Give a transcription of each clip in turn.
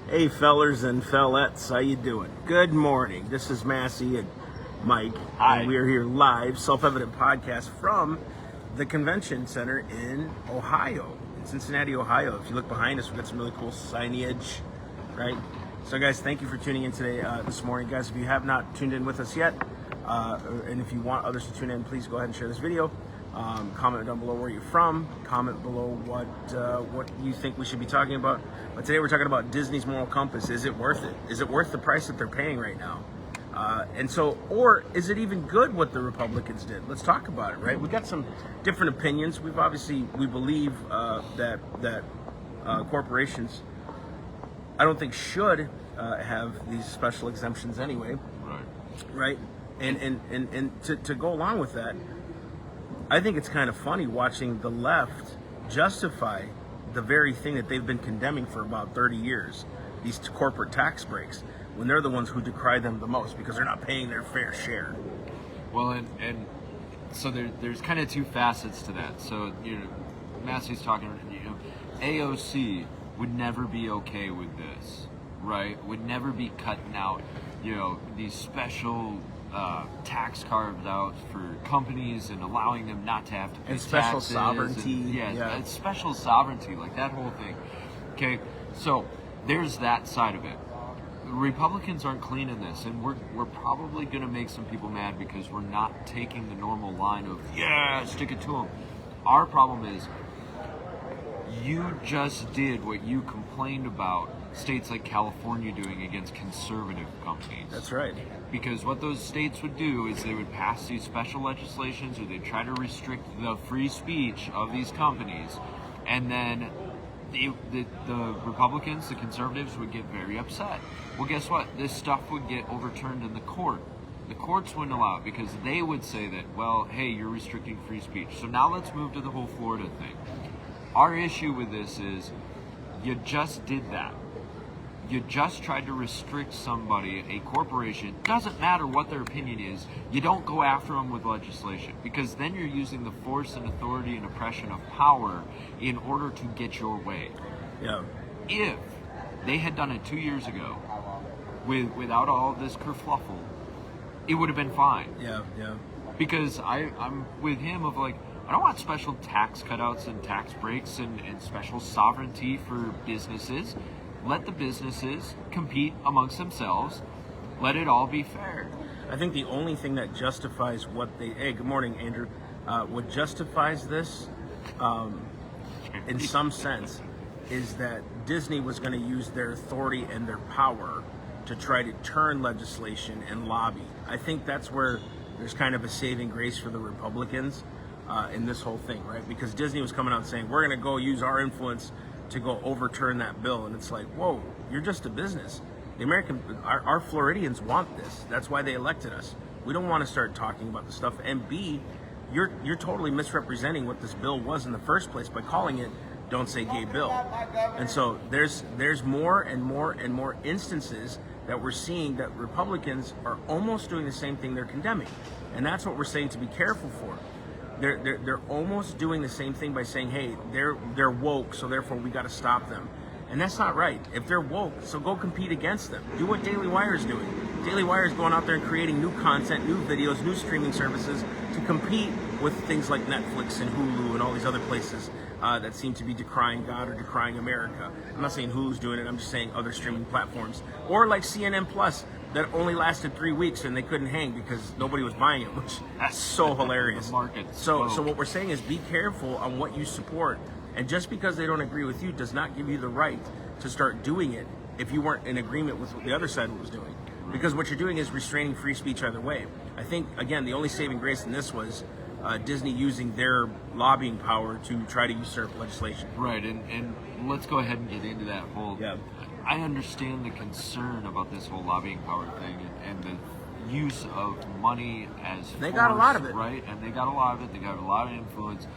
Hey fellers and fellettes, how you doing? Good morning. This is Massey and Mike. Hi. And we are here live, Self-Evident Podcast from the Convention Center in Ohio, in Cincinnati, Ohio. If you look behind us, we've got some really cool signage, right? So guys, thank you for tuning in today, this morning. Guys, if you have not tuned in with us yet, and if you want others to tune in, please go ahead and share this video. Comment down below where you're from. Comment below what you think we should be talking about. But today we're talking about Disney's moral compass. Is it worth it? Is it worth the price that they're paying right now? Or is it even good what the Republicans did? Let's talk about it, right? We've got some different opinions. We believe that corporations, I don't think should have these special exemptions anyway. Right? And to go along with that, I think it's kind of funny watching the left justify the very thing that they've been condemning for about 30 years, these corporate tax breaks, when they're the ones who decry them the most because they're not paying their fair share. Well, and so there's kind of two facets to that. So, Massey's talking, AOC would never be okay with this, right? Would never be cutting out, these special tax carved out for companies and allowing them not to have to pay and special taxes sovereignty. Yeah, it's special sovereignty, like that whole thing. Okay, so there's that side of it. The Republicans aren't clean in this, and we're probably going to make some people mad because we're not taking the normal line of stick it to them. Our problem is you just did what you complained about states like California doing against conservative companies. That's right. Because what those states would do is they would pass these special legislations, or they'd try to restrict the free speech of these companies, and then the Republicans, the conservatives, would get very upset. Well, guess what? This stuff would get overturned in the court. The courts wouldn't allow it because they would say that, well, hey, you're restricting free speech. So now let's move to the whole Florida thing. Our issue with this is you just did that. You just tried to restrict somebody, a corporation. Doesn't matter what their opinion is. You don't go after them with legislation, because then you're using the force and authority and oppression of power in order to get your way. Yeah. If they had done it 2 years ago without all this kerfuffle, it would have been fine. Yeah. Because I'm with him of like, I don't want special tax cutouts and tax breaks and special sovereignty for businesses. Let the businesses compete amongst themselves. Let it all be fair. I think the only thing that justifies hey, good morning, Andrew, what justifies this, in some sense, is that Disney was going to use their authority and their power to try to turn legislation and lobby. I think that's where there's kind of a saving grace for the Republicans in this whole thing, right? Because Disney was coming out saying, we're going to go use our influence to go overturn that bill. And it's like, whoa, you're just a business. Our Floridians want this. That's why they elected us. We don't want to start talking about the stuff. And B, you're totally misrepresenting what this bill was in the first place by calling it Don't Say Gay Bill. And so there's more and more and more instances that we're seeing that Republicans are almost doing the same thing they're condemning. And that's what we're saying to be careful for. They're almost doing the same thing by saying, hey, they're woke, so therefore we got to stop them. And that's not right. If they're woke, so go compete against them. Do what Daily Wire is doing. Daily Wire is going out there and creating new content, new videos, new streaming services to compete with things like Netflix and Hulu and all these other places that seem to be decrying God or decrying America. I'm not saying Hulu's doing it. I'm just saying other streaming platforms. Or like CNN Plus, that only lasted 3 weeks and they couldn't hang because nobody was buying it, which is so hilarious. So what we're saying is be careful on what you support. And just because they don't agree with you does not give you the right to start doing it if you weren't in agreement with what the other side was doing. Because what you're doing is restraining free speech either way. I think, again, the only saving grace in this was Disney using their lobbying power to try to usurp legislation. Right, and let's go ahead and get into that whole... Yeah. I understand the concern about this whole lobbying power thing and the use of money as They force, got a lot of it. Right? And they got a lot of it. They got a lot of influence.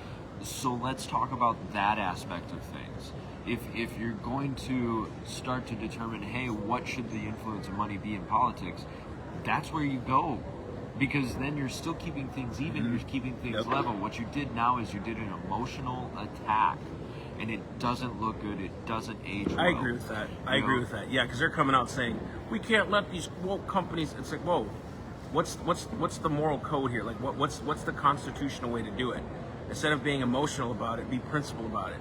So let's talk about that aspect of things. If you're going to start to determine, hey, what should the influence of money be in politics, that's where you go. Because then you're still keeping things even, you're keeping things level. What you did now is you did an emotional attack. and it doesn't look good. It doesn't age well. I agree with that. I agree with that. Yeah, because they're coming out saying we can't let these woke companies. It's like, whoa, what's the moral code here? Like, what's the constitutional way to do it? Instead of being emotional about it, be principled about it.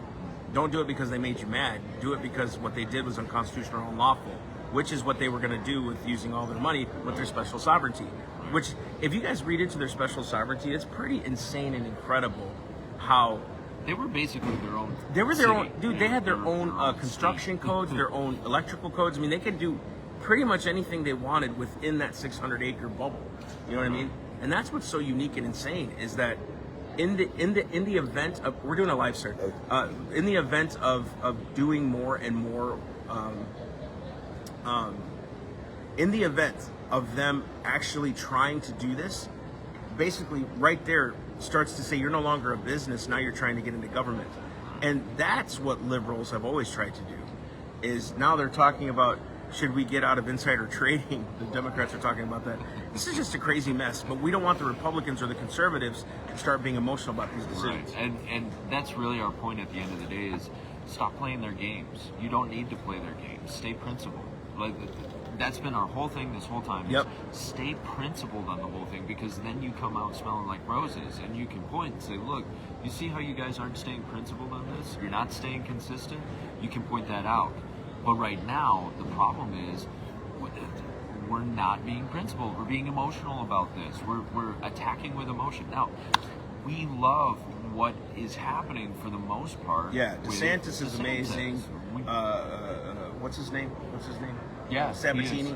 Don't do it because they made you mad. Do it because what they did was unconstitutional or unlawful, which is what they were going to do with using all their money with their special sovereignty. Which, if you guys read into their special sovereignty, it's pretty insane and incredible how they were basically their own. They were their city. own, dude. They had their own construction codes, their own electrical codes. I mean, they could do pretty much anything they wanted within that 600-acre bubble. You know what I mean? And that's what's so unique and insane is that in the event of, we're doing a live stream, in the event of doing more and more, in the event of them actually trying to do this, basically right there starts to say you're no longer a business, now you're trying to get into government. And that's what liberals have always tried to do, is now they're talking about, should we get out of insider trading? The Democrats are talking about that. This is just a crazy mess, but we don't want the Republicans or the conservatives to start being emotional about these decisions. Right. And that's really our point at the end of the day is stop playing their games. You don't need to play their games. Stay principled. Like, that's been our whole thing this whole time. Yep. Stay principled on the whole thing, because then you come out smelling like roses, and you can point and say, look, you see how you guys aren't staying principled on this? You're not staying consistent? You can point that out. But right now, the problem is we're not being principled. We're being emotional about this. We're attacking with emotion. Now, we love what is happening for the most part. Yeah, Desantis is amazing. What's his name? Yeah, Sabatini.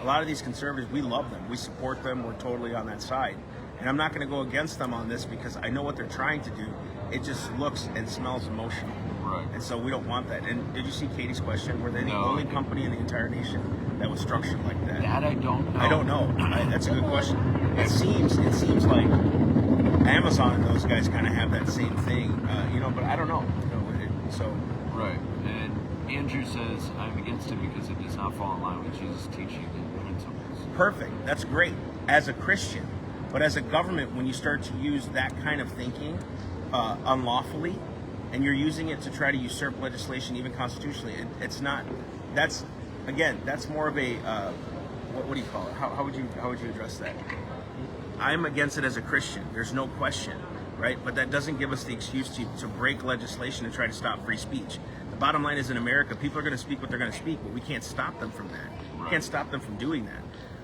A lot of these conservatives, we love them. We support them. We're totally on that side. And I'm not going to go against them on this because I know what they're trying to do. It just looks and smells emotional. Right. And so we don't want that. And did you see Katie's question? Were they the only company in the entire nation that was structured like that? That I don't know. I don't know. That's a good question. It seems like Amazon and those guys kind of have that same thing, but I don't know. Right. And Andrew says, I'm against it because it does not fall in line with Jesus' teaching and principles. Perfect. That's great as a Christian. But as a government, when you start to use that kind of thinking unlawfully, and you're using it to try to usurp legislation, even constitutionally, it's not. That's more of a what do you call it? How would you address that? I'm against it as a Christian. There's no question, right? But that doesn't give us the excuse to break legislation and try to stop free speech. The bottom line is, in America, people are going to speak what they're going to speak, but we can't stop them from that. Right. We can't stop them from doing that.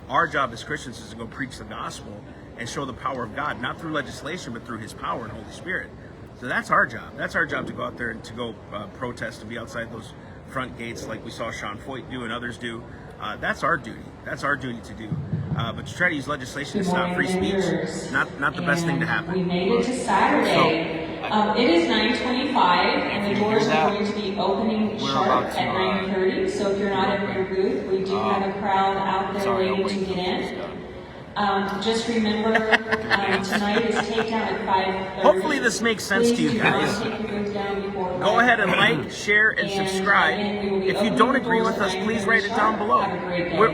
Our job as Christians is to go preach the gospel and show the power of God, not through legislation, but through His power and Holy Spirit. So that's our job. That's our job, to go out there and to go protest and be outside those front gates like we saw Sean Foyt do and others do. That's our duty. That's our duty to do. But to try to use legislation to stop free speech, not the best thing to happen. We made it to Saturday. It is 9:25, and the doors are going to be opening sharp at 9:30. So if you're not in your booth, we do have a crowd out there waiting to get in. Just remember, tonight is takedown at 5:30. Hopefully this makes sense to you guys. Go ahead and like, share, and subscribe. If you don't agree with us, please write it down below.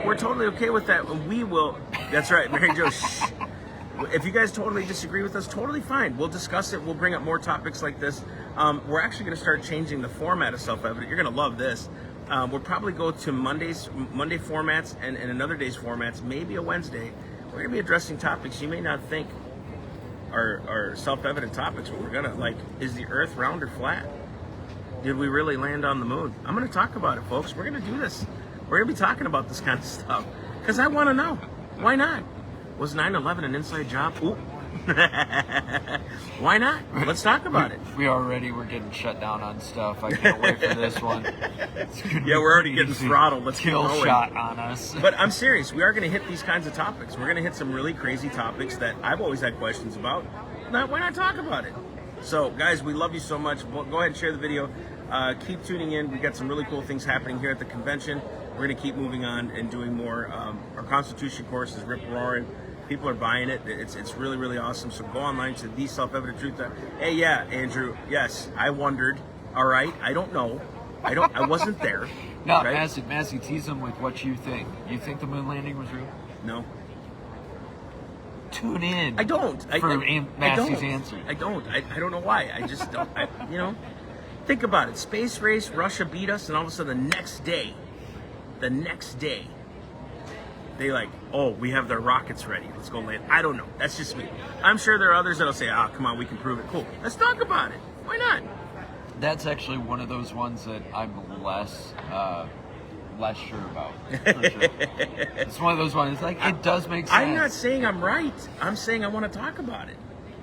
We're totally okay with that. We will. That's right, Mary Jo. Shh. If you guys totally disagree with us, totally fine. We'll discuss it. We'll bring up more topics like this. We're actually going to start changing the format of Self-Evident. You're going to love this. We'll probably go to Monday formats and another day's formats, maybe a Wednesday. We're going to be addressing topics you may not think are self-evident topics, but we're going to, like, is the earth round or flat? Did we really land on the moon? I'm going to talk about it, folks. We're going to do this. We're going to be talking about this kind of stuff because I want to know. Why not? Was 9/11 an inside job? Ooh. Why not? Let's talk about it. We're getting shut down on stuff. I can't wait for this one. Yeah, we're already getting throttled. Let's kill keep going. Shot on us. But I'm serious. We are going to hit these kinds of topics. We're going to hit some really crazy topics that I've always had questions about. Why not talk about it? So, guys, we love you so much. Go ahead and share the video. Keep tuning in. We've got some really cool things happening here at the convention. We're going to keep moving on and doing more. Our Constitution course is rip-roaring. People are buying it. It's really, really awesome. So go online to The Self-Evident Truth. Hey, yeah, Andrew. Yes, I wondered. All right. I don't know. I wasn't there. No, right? Massey, tease them with what you think. You think the moon landing was real? No. Tune in. I don't. For Massey's answer. I don't. I don't know why. I just don't. Think about it. Space race, Russia beat us, and all of a sudden the next day, they like, oh, we have their rockets ready. Let's go land. I don't know. That's just me. I'm sure there are others that'll say, come on, we can prove it. Cool. Let's talk about it. Why not? That's actually one of those ones that I'm less sure about. For sure. It's one of those ones. Like, it does make sense. I'm not saying I'm right. I'm saying I want to talk about it.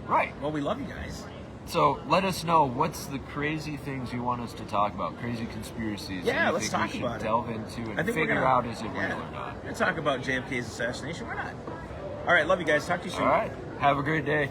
Right. Well, we love you guys. So let us know, what's the crazy things you want us to talk about, crazy conspiracies Yeah, that you let's think talk we should about it. delve into and I think we're figure gonna, out, is it real yeah, or not? We're gonna talk about JFK's assassination. Why not? All right, love you guys. Talk to you soon. All right. Have a great day.